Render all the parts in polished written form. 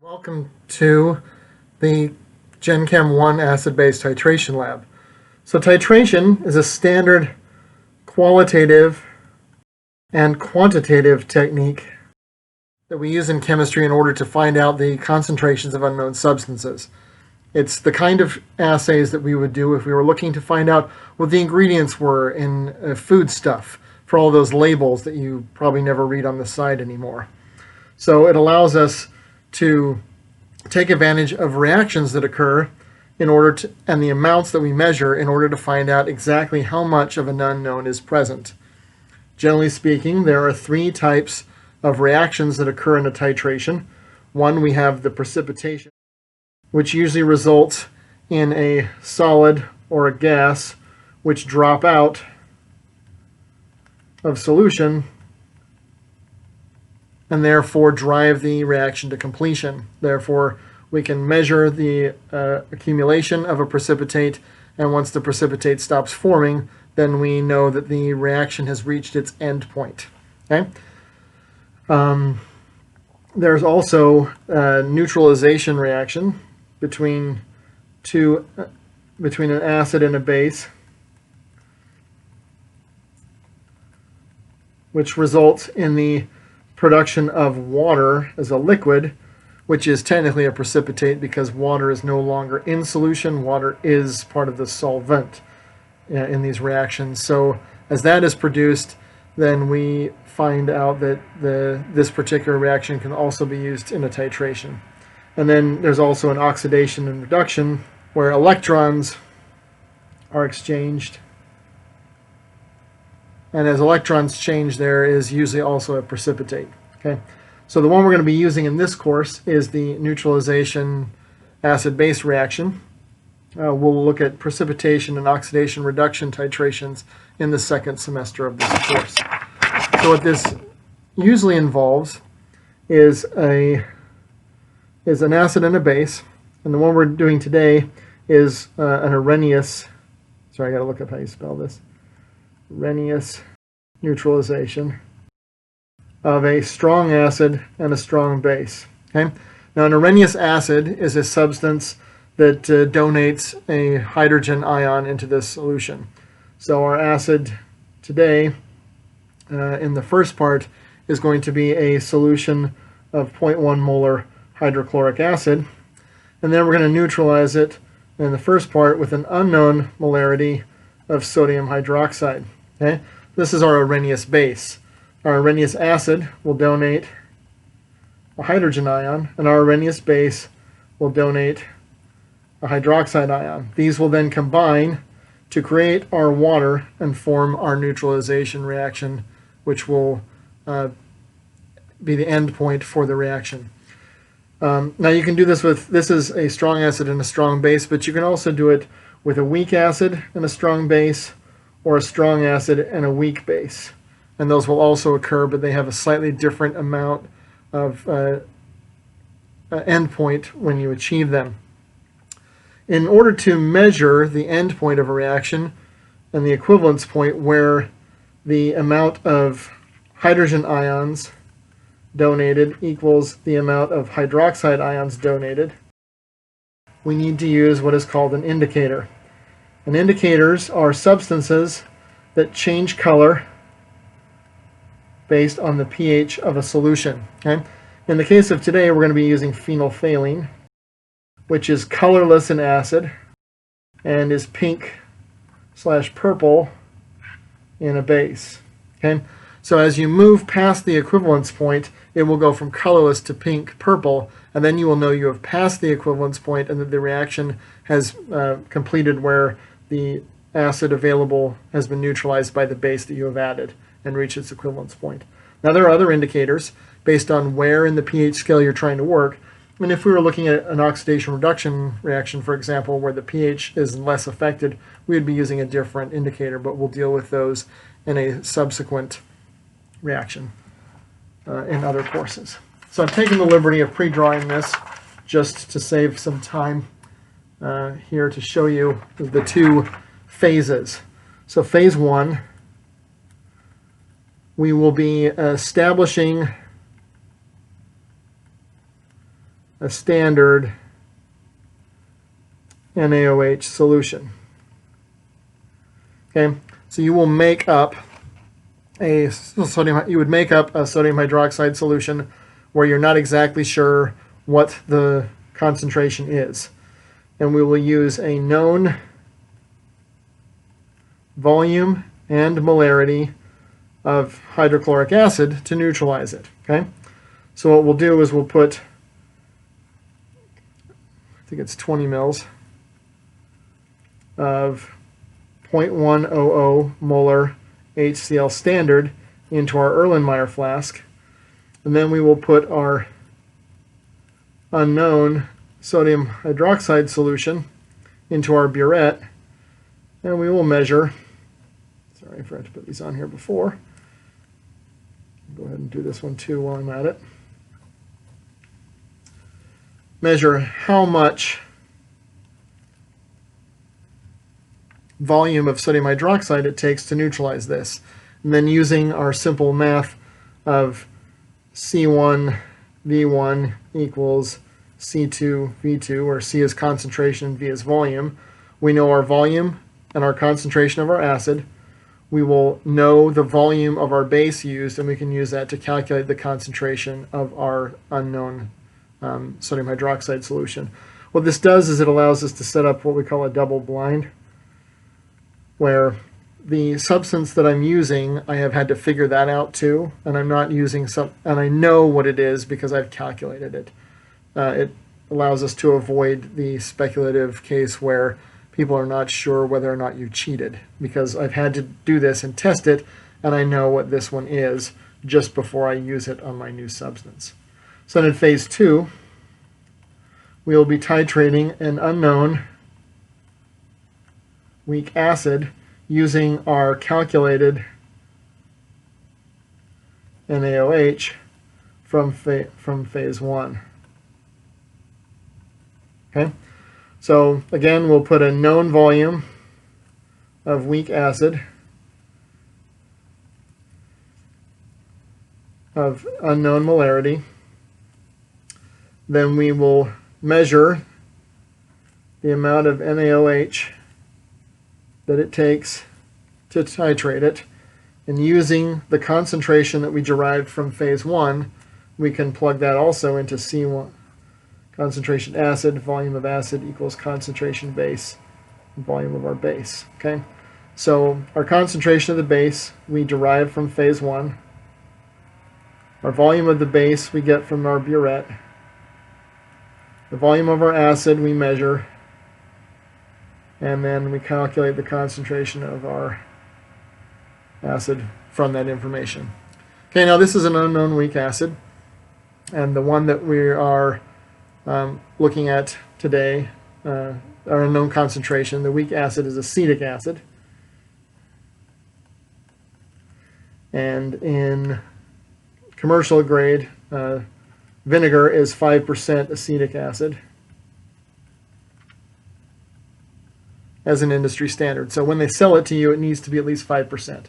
Welcome to the Gen Chem 1 acid-base titration lab. So titration is a standard qualitative and quantitative technique that we use in chemistry in order to find out the concentrations of unknown substances. It's the kind of assays that we would do if we were looking to find out what the ingredients were in food stuff for all those labels that you probably never read on the side anymore. So it allows us to take advantage of reactions that occur in order to, and the amounts that we measure in order to find out exactly how much of an unknown is present. Generally speaking, there are three types of reactions that occur in a titration. One, we have the precipitation, which usually results in a solid or a gas which drop out of solution and therefore drive the reaction to completion. Therefore, we can measure the accumulation of a precipitate, and once the precipitate stops forming, then we know that the reaction has reached its end point. Okay? There's also a neutralization reaction between an acid and a base, which results in the production of water as a liquid, which is technically a precipitate because water is no longer in solution. Water is part of the solvent in these reactions. So as that is produced, then we find out that this particular reaction can also be used in a titration. And then there's also an oxidation and reduction where electrons are exchanged. And as electrons change, there is usually also a precipitate. Okay, so the one we're going to be using in this course is the neutralization acid-base reaction. We'll look at precipitation and oxidation reduction titrations in the second semester of this course. So what this usually involves is an acid and a base, and the one we're doing today is an Arrhenius. Sorry, I got to look up how you spell this. Arrhenius neutralization of a strong acid and a strong base. Okay? Now, an Arrhenius acid is a substance that donates a hydrogen ion into this solution. So our acid today, in the first part, is going to be a solution of 0.1 molar hydrochloric acid, and then we're going to neutralize it in the first part with an unknown molarity of sodium hydroxide. Okay? This is our Arrhenius base. Our Arrhenius acid will donate a hydrogen ion, and our Arrhenius base will donate a hydroxide ion. These will then combine to create our water and form our neutralization reaction, which will be the end point for the reaction. Now you can do this with, this is a strong acid and a strong base, but you can also do it with a weak acid and a strong base, or a strong acid and a weak base. And those will also occur, but they have a slightly different amount of endpoint when you achieve them. In order to measure the endpoint of a reaction and the equivalence point where the amount of hydrogen ions donated equals the amount of hydroxide ions donated, we need to use what is called an indicator. And indicators are substances that change color based on the pH of a solution. Okay? In the case of today, we're going to be using phenolphthalein, which is colorless in acid and is pink/purple in a base. Okay? So as you move past the equivalence point, it will go from colorless to pink-purple, and then you will know you have passed the equivalence point and that the reaction has completed where the acid available has been neutralized by the base that you have added and reached its equivalence point. Now there are other indicators based on where in the pH scale you're trying to work. And if we were looking at an oxidation reduction reaction, for example, where the pH is less affected, we would be using a different indicator, but we'll deal with those in a subsequent reaction in other courses. So I've taken the liberty of pre-drawing this just to save some time here to show you the two phases. So phase one, we will be establishing a standard NaOH solution. Okay, so you will make up a sodium hydroxide solution where you're not exactly sure what the concentration is. And we will use a known volume and molarity of hydrochloric acid to neutralize it. Okay, so what we'll do is we'll put, I think it's 20 mils of 0.100 molar HCl standard into our Erlenmeyer flask, and then we will put our unknown sodium hydroxide solution into our Buret, and we will measure, sorry I forgot to put these on here before, go ahead and do this one too while I'm at it, measure how much volume of sodium hydroxide it takes to neutralize this. And then using our simple math of C1V1 equals C2V2, where C is concentration, V is volume, we know our volume and our concentration of our acid. We will know the volume of our base used, and we can use that to calculate the concentration of our unknown sodium hydroxide solution. What this does is it allows us to set up what we call a double blind, where the substance that I'm using, I have had to figure that out too, and I'm not using and I know what it is because I've calculated it. It allows us to avoid the speculative case where people are not sure whether or not you cheated, because I've had to do this and test it, and I know what this one is just before I use it on my new substance. So then in phase 2, we will be titrating an unknown weak acid using our calculated NaOH from phase 1. Okay, so again we'll put a known volume of weak acid of unknown molarity. Then we will measure the amount of NaOH that it takes to titrate it, and using the concentration that we derived from phase 1, we can plug that also into C1. Concentration acid, volume of acid equals concentration base, volume of our base. Okay, so our concentration of the base we derive from phase 1. Our volume of the base we get from our Buret. The volume of our acid we measure, and then we calculate the concentration of our acid from that information. Okay, now this is an unknown weak acid, and the one that we are looking at today, our unknown concentration, the weak acid is acetic acid. And in commercial grade, vinegar is 5% acetic acid as an industry standard. So when they sell it to you, it needs to be at least 5%.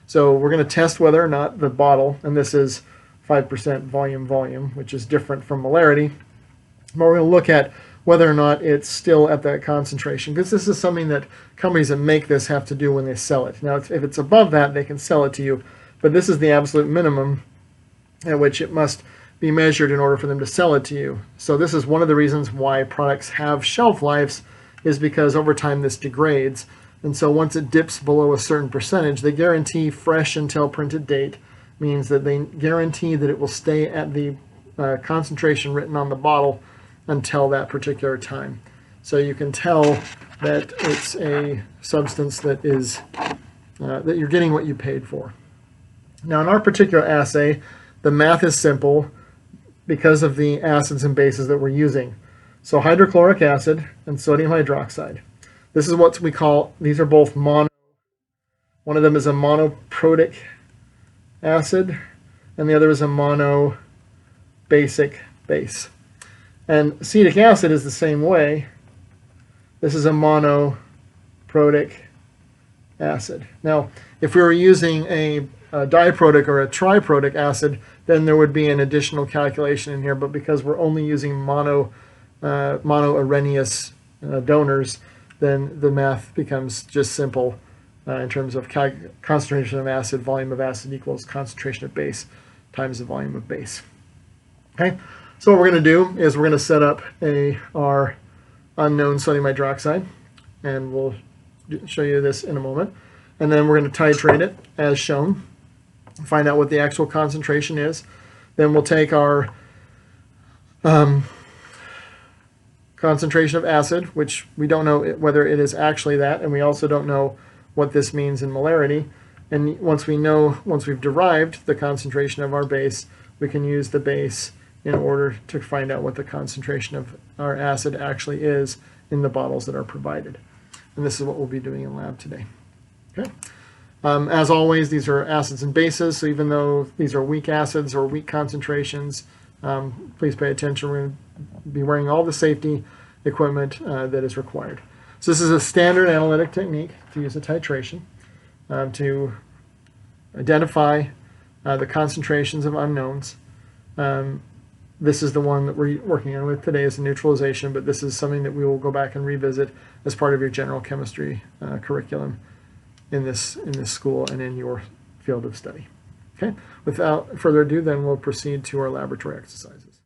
So we're going to test whether or not the bottle, and this is 5% volume, which is different from molarity, but we're going to look at whether or not it's still at that concentration, because this is something that companies that make this have to do when they sell it. Now, if it's above that, they can sell it to you, but this is the absolute minimum at which it must be measured in order for them to sell it to you. So this is one of the reasons why products have shelf lives, is because over time this degrades, and so once it dips below a certain percentage, they guarantee fresh until printed date, means that they guarantee that it will stay at the concentration written on the bottle until that particular time. So you can tell that it's a substance that is that you're getting what you paid for. Now in our particular assay, the math is simple because of the acids and bases that we're using. So hydrochloric acid and sodium hydroxide. This is what we call, these are both mono. One of them is a monoprotic acid, and the other is a monobasic base. And acetic acid is the same way. This is a monoprotic acid. Now, if we were using a diprotic or a triprotic acid, then there would be an additional calculation in here. But because we're only using monoareneous donors, then the math becomes just simple in terms of concentration of acid, volume of acid equals concentration of base times the volume of base. Okay, so what we're going to do is we're going to set up our unknown sodium hydroxide, and we'll show you this in a moment. And then we're going to titrate it as shown, find out what the actual concentration is. Then we'll take our concentration of acid, which we don't know whether it is actually that, and we also don't know what this means in molarity. And once we've derived the concentration of our base, we can use the base in order to find out what the concentration of our acid actually is in the bottles that are provided. And this is what we'll be doing in lab today. Okay. As always, these are acids and bases, so even though these are weak acids or weak concentrations, please pay attention. We're going to be wearing all the safety equipment that is required. So this is a standard analytic technique to use a titration to identify the concentrations of unknowns. This is the one that we're working on with today is the neutralization, but this is something that we will go back and revisit as part of your general chemistry curriculum in this school and in your field of study. Okay. Without further ado, then we'll proceed to our laboratory exercises.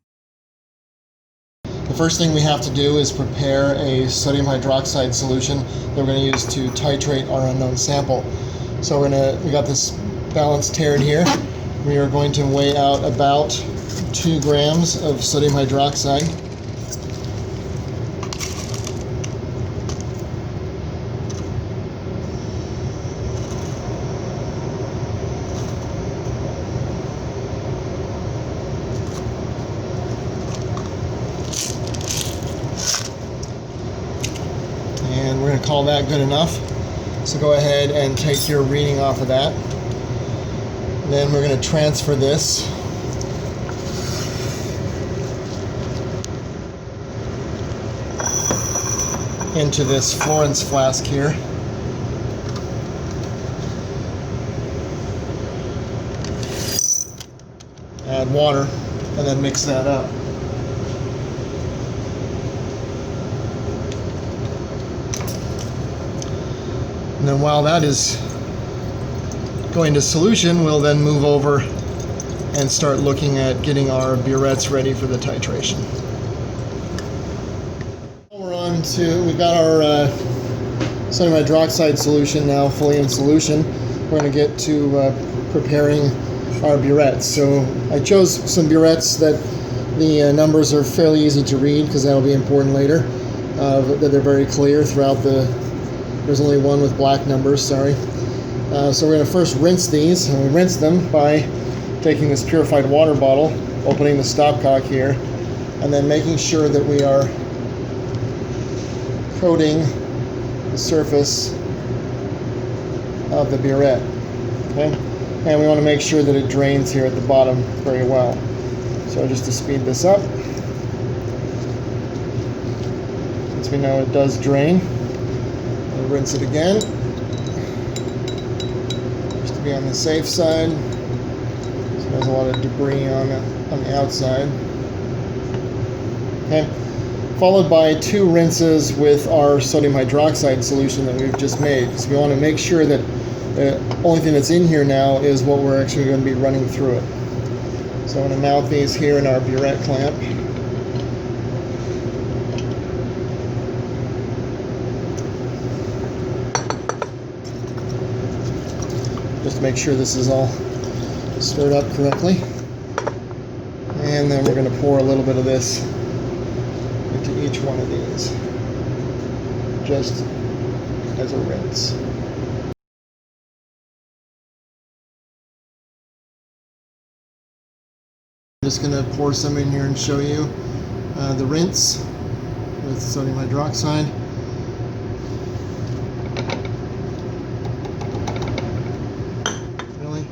The first thing we have to do is prepare a sodium hydroxide solution that we're going to use to titrate our unknown sample. So we got this balanced tare here. We are going to weigh out about 2 grams of sodium hydroxide. And we're going to call that good enough. So go ahead and take your reading off of that. Then we're going to transfer this into this Florence flask here. Add water and then mix that up. And then while that is going to solution, we'll then move over and start looking at getting our burets ready for the titration. We've got our sodium hydroxide solution now fully in solution. We're going to get to preparing our burets. So I chose some burets that the numbers are fairly easy to read because that'll be important later. That they're very clear throughout there's only one with black numbers, sorry. So we're going to first rinse these, and we rinse them by taking this purified water bottle, opening the stopcock here, and then making sure that we are coating the surface of the buret. Okay? And we want to make sure that it drains here at the bottom very well. So just to speed this up, since we know it does drain, we'll rinse it again just to be on the safe side. So there's a lot of debris on the outside. Okay. Followed by 2 rinses with our sodium hydroxide solution that we've just made. So we want to make sure that the only thing that's in here now is what we're actually going to be running through it. So I'm going to mount these here in our buret clamp. Just to make sure this is all stirred up correctly. And then we're going to pour a little bit of this into each one of these, just as a rinse. I'm just going to pour some in here and show you the rinse with sodium hydroxide. Really?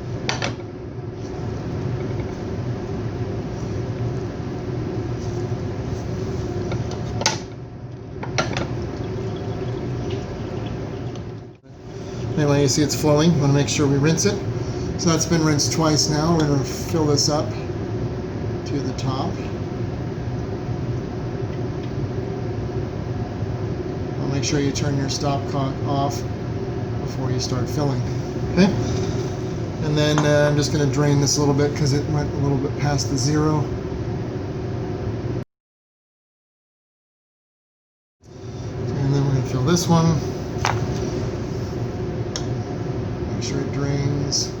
Anyway, you see it's flowing. Want to make sure we rinse it. So that's been rinsed twice now. We're going to fill this up to the top. I'll make sure you turn your stopcock off before you start filling. Okay? And then I'm just going to drain this a little bit because it went a little bit past the zero. And then we're going to fill this one. Make sure it drains.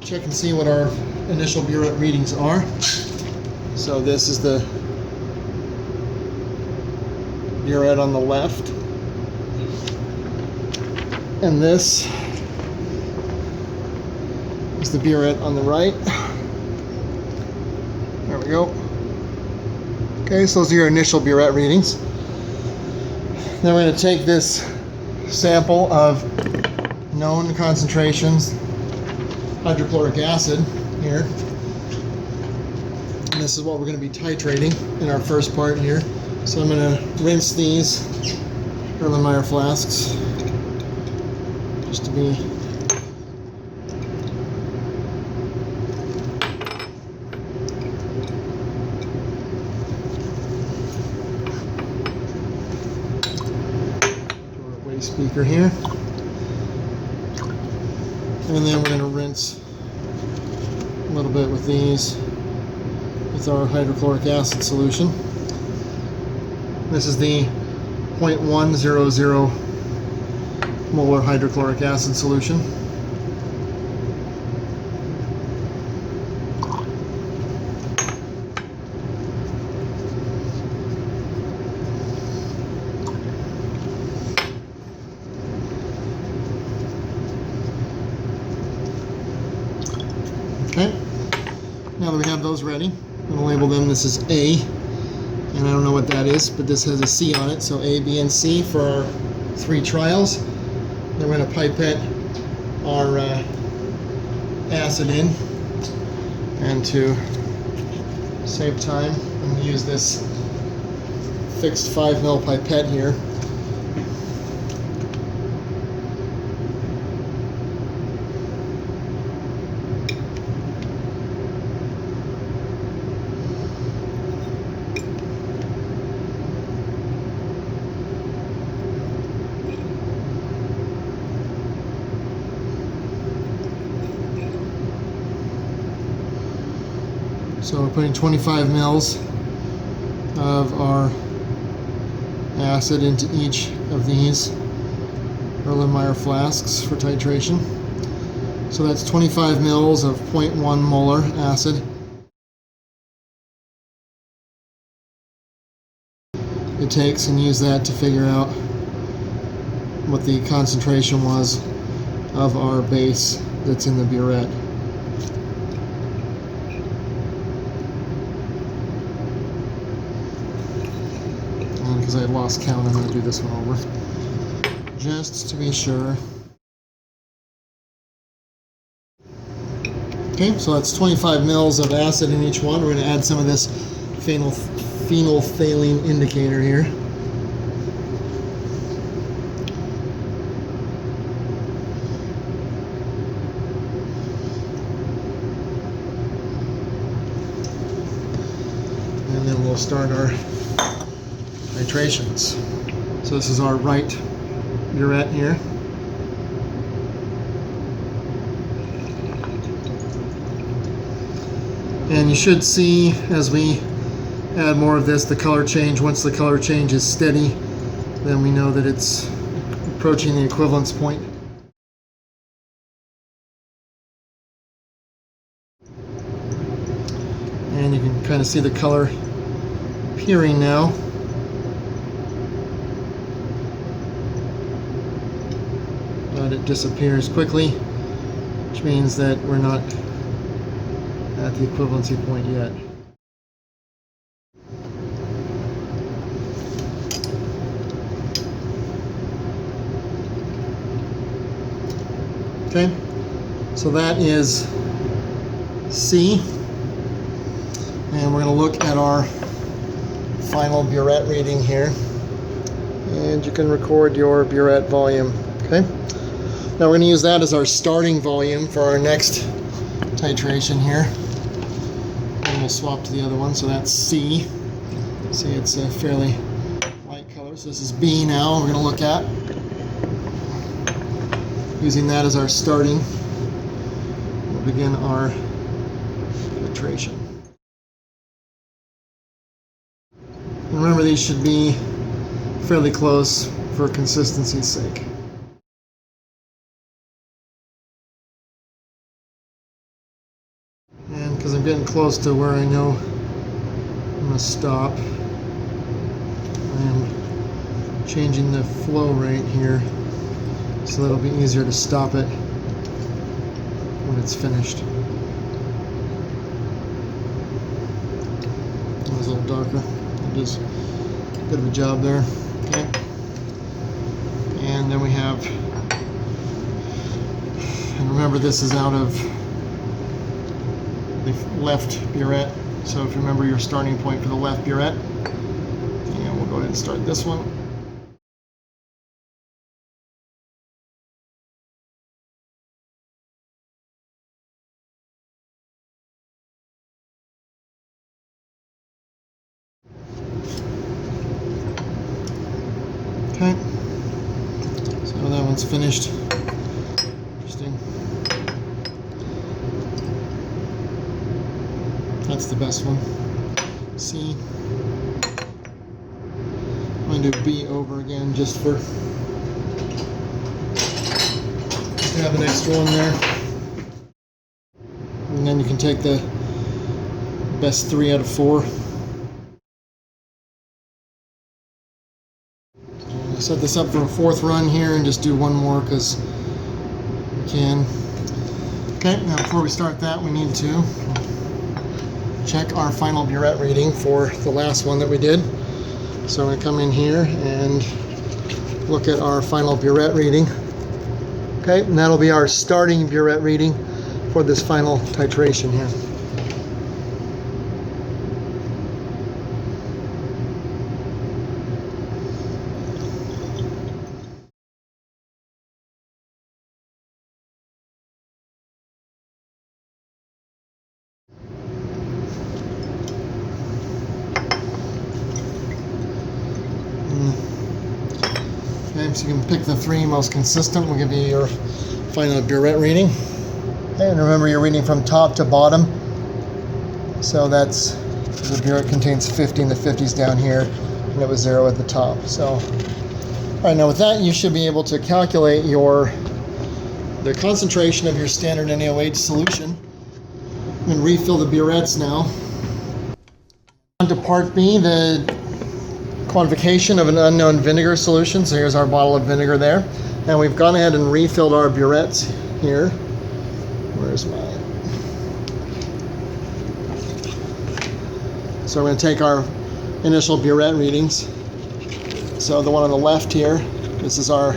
Check and see what our initial Buret readings are. So this is the Buret on the left. And this is the Buret on the right. There we go. Okay, so those are your initial Buret readings. Then we're going to take this sample of known concentrations hydrochloric acid here. And this is what we're going to be titrating in our first part here. So I'm going to rinse these Erlenmeyer flasks just to be waste beaker here. And then we're going to rinse a little bit with these with our hydrochloric acid solution. This is the 0.100 molar hydrochloric acid solution. Okay, now that we have those ready, I'm going to label them. This is A, and I don't know what that is, but this has a C on it, so A, B, and C for our 3 trials. Then we're going to pipette our acid in, and to save time, I'm going to use this fixed 5 ml pipette here. So we're putting 25 mils of our acid into each of these Erlenmeyer flasks for titration. So that's 25 mils of 0.1 molar acid. It takes, and use that to figure out what the concentration was of our base that's in the Buret. Because I lost count, I'm going to do this one over just to be sure. Okay, so that's 25 mils of acid in each one. We're going to add some of this phenolphthalein indicator here. And then we'll start our titrations. So this is our right Buret here. And you should see as we add more of this, the color change. Once the color change is steady, then we know that it's approaching the equivalence point. And you can kind of see the color appearing now. But it disappears quickly, which means that we're not at the equivalency point yet. Okay, so that is C, and we're going to look at our final Buret reading here, and you can record your Buret volume. Okay, Now we're going to use that as our starting volume for our next titration here. And we'll swap to the other one, so that's C. See, it's a fairly light color. So this is B now we're going to look at. Using that as our starting, we'll begin our titration. And remember, these should be fairly close for consistency's sake. And because I'm getting close to where I know I'm going to stop, I'm changing the flow rate here so that it'll be easier to stop it when it's finished. That was a little darker. It does a bit of a job there. Okay. And then we have, and remember this is out of the left Buret. So if you remember your starting point for the left Buret, and we'll go ahead and start this one. Okay, so that one's finished. Interesting. That's the best one. C. I'm going to do B over again just to have an extra one there. And then you can take the best 3 out of 4. Set this up for a 4th run here and just do one more because we can. Okay, now before we start that, we need to check our final Buret reading for the last one that we did. So I'm going to come in here and look at our final Buret reading. Okay, and that'll be our starting Buret reading for this final titration here. Okay, so you can pick the 3 most consistent. We'll give you your final Buret reading. Okay, and remember you're reading from top to bottom. So that's, the Buret contains 50 and the 50's down here, and it was 0 at the top. So, all right, now with that, you should be able to calculate the concentration of your standard NaOH solution and refill the Burets now. On to part B, the quantification of an unknown vinegar solution. So here's our bottle of vinegar there. And we've gone ahead and refilled our Burets here. Where's mine? So we're going to take our initial Buret readings. So the one on the left here, this is our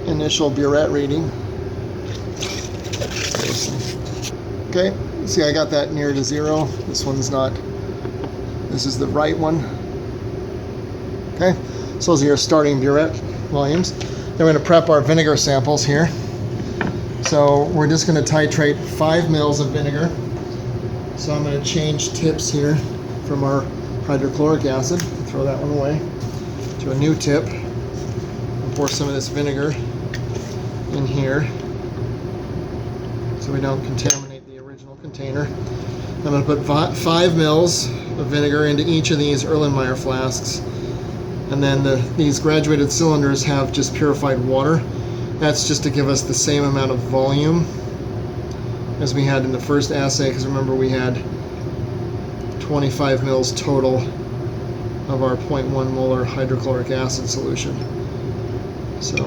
initial Buret reading. Okay, see I got that near to 0. This one's not. This is the right one. Okay, so those are your starting Buret volumes. Then we're going to prep our vinegar samples here. So we're just going to titrate 5 mils of vinegar. So I'm going to change tips here from our hydrochloric acid, throw that one away, to a new tip. And pour some of this vinegar in here so we don't contaminate the original container. I'm going to put 5 mils of vinegar into each of these Erlenmeyer flasks, and then these graduated cylinders have just purified water. That's just to give us the same amount of volume as we had in the first assay, because remember we had 25 mils total of our 0.1 molar hydrochloric acid solution. So,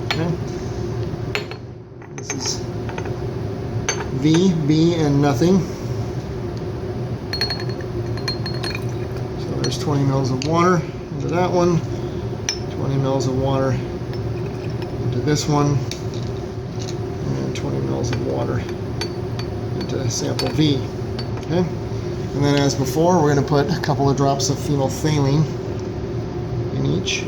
okay. This is V, B, and nothing. So there's 20 mils of water into that one, 20 mils of water into this one, and 20 mils of water into sample V. Okay? And then as before, we're going to put a couple of drops of phenolphthalein in each.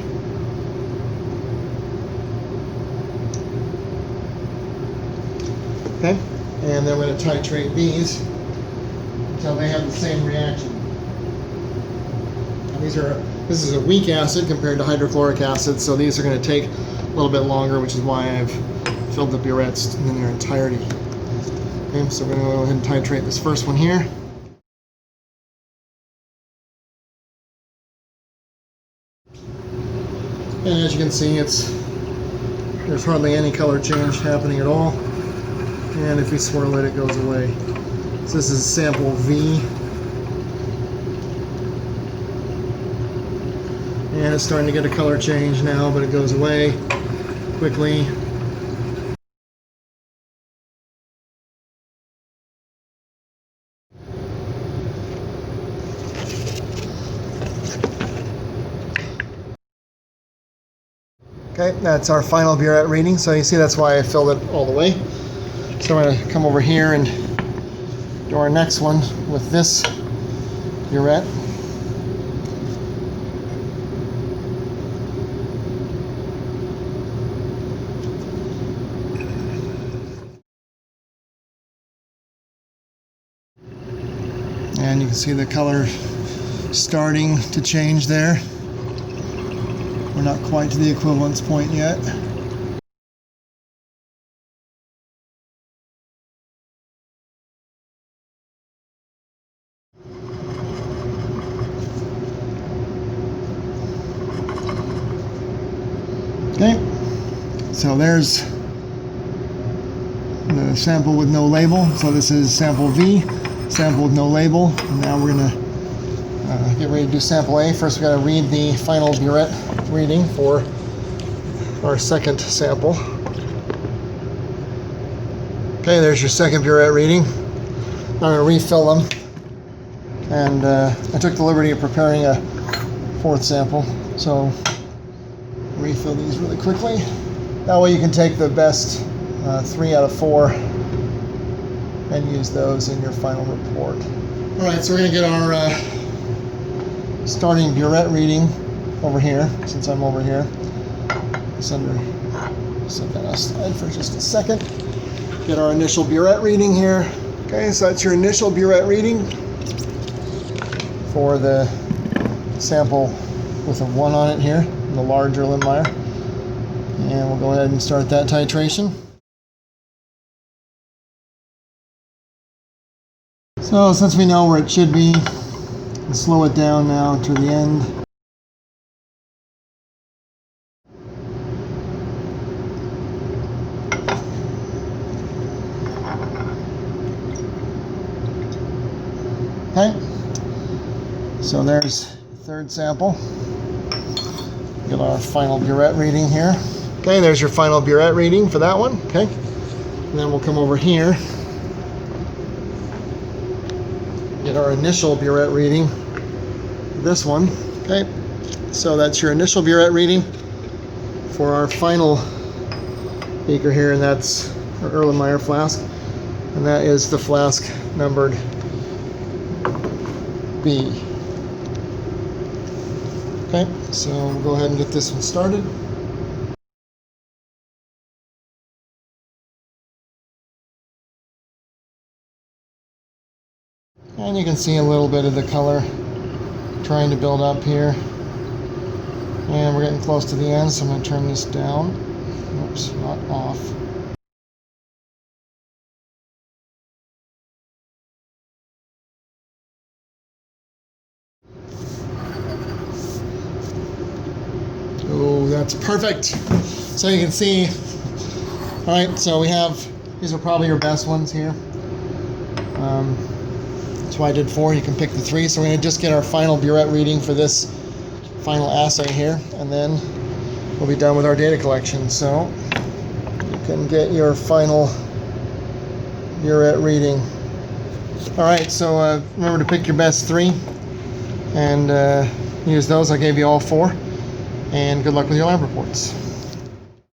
Okay, and then we're going to titrate these until they have the same reaction. And this is a weak acid compared to hydrochloric acid, so these are going to take a little bit longer, which is why I've filled the burets in their entirety. Okay, so we're going to go ahead and titrate this first one here. And as you can see, there's hardly any color change happening at all. And if we swirl it, it goes away. So this is sample V. And it's starting to get a color change now, but it goes away quickly. Okay, that's our final burette reading. So you see that's why I filled it all the way. So I'm going to come over here and do our next one with this burette. And you can see the color starting to change there. We're not quite to the equivalence point yet. Okay, so there's the sample with no label. So this is sample V, sample with no label. And now we're going to get ready to do sample A. First, we've got to read the final burette reading for our second sample. Okay, there's your second burette reading. I'm going to refill them. And I took the liberty of preparing a fourth sample. So refill these really quickly. That way you can take the best 3 out of 4 and use those in your final report. Alright, so we're going to get our starting burette reading over here, since I'm over here. Set that aside for just a second. Get our initial burette reading here. Okay, so that's your initial burette reading for the sample with a 1 on it here, the larger Erlenmeyer. And we'll go ahead and start that titration. So since we know where it should be, we'll slow it down now to the end. Okay, so there's the third sample. Get our final burette reading here. Okay, there's your final burette reading for that one. Okay, and then we'll come over here. Get our initial burette reading. This one. Okay, so that's your initial burette reading for our final beaker here, and that's our Erlenmeyer flask, and that is the flask numbered B. Okay, so we'll go ahead and get this one started. And you can see a little bit of the color trying to build up here. And we're getting close to the end, so I'm going to turn this down. Oops, not off. Oh, that's perfect. So you can see, all right, so we have, these are probably your best ones here. That's why I did 4. You can pick the 3. So we're going to just get our final burette reading for this final assay here, and then we'll be done with our data collection. So you can get your final burette reading. All right, so remember to pick your best 3 and use those. I gave you all 4. And good luck with your lab reports.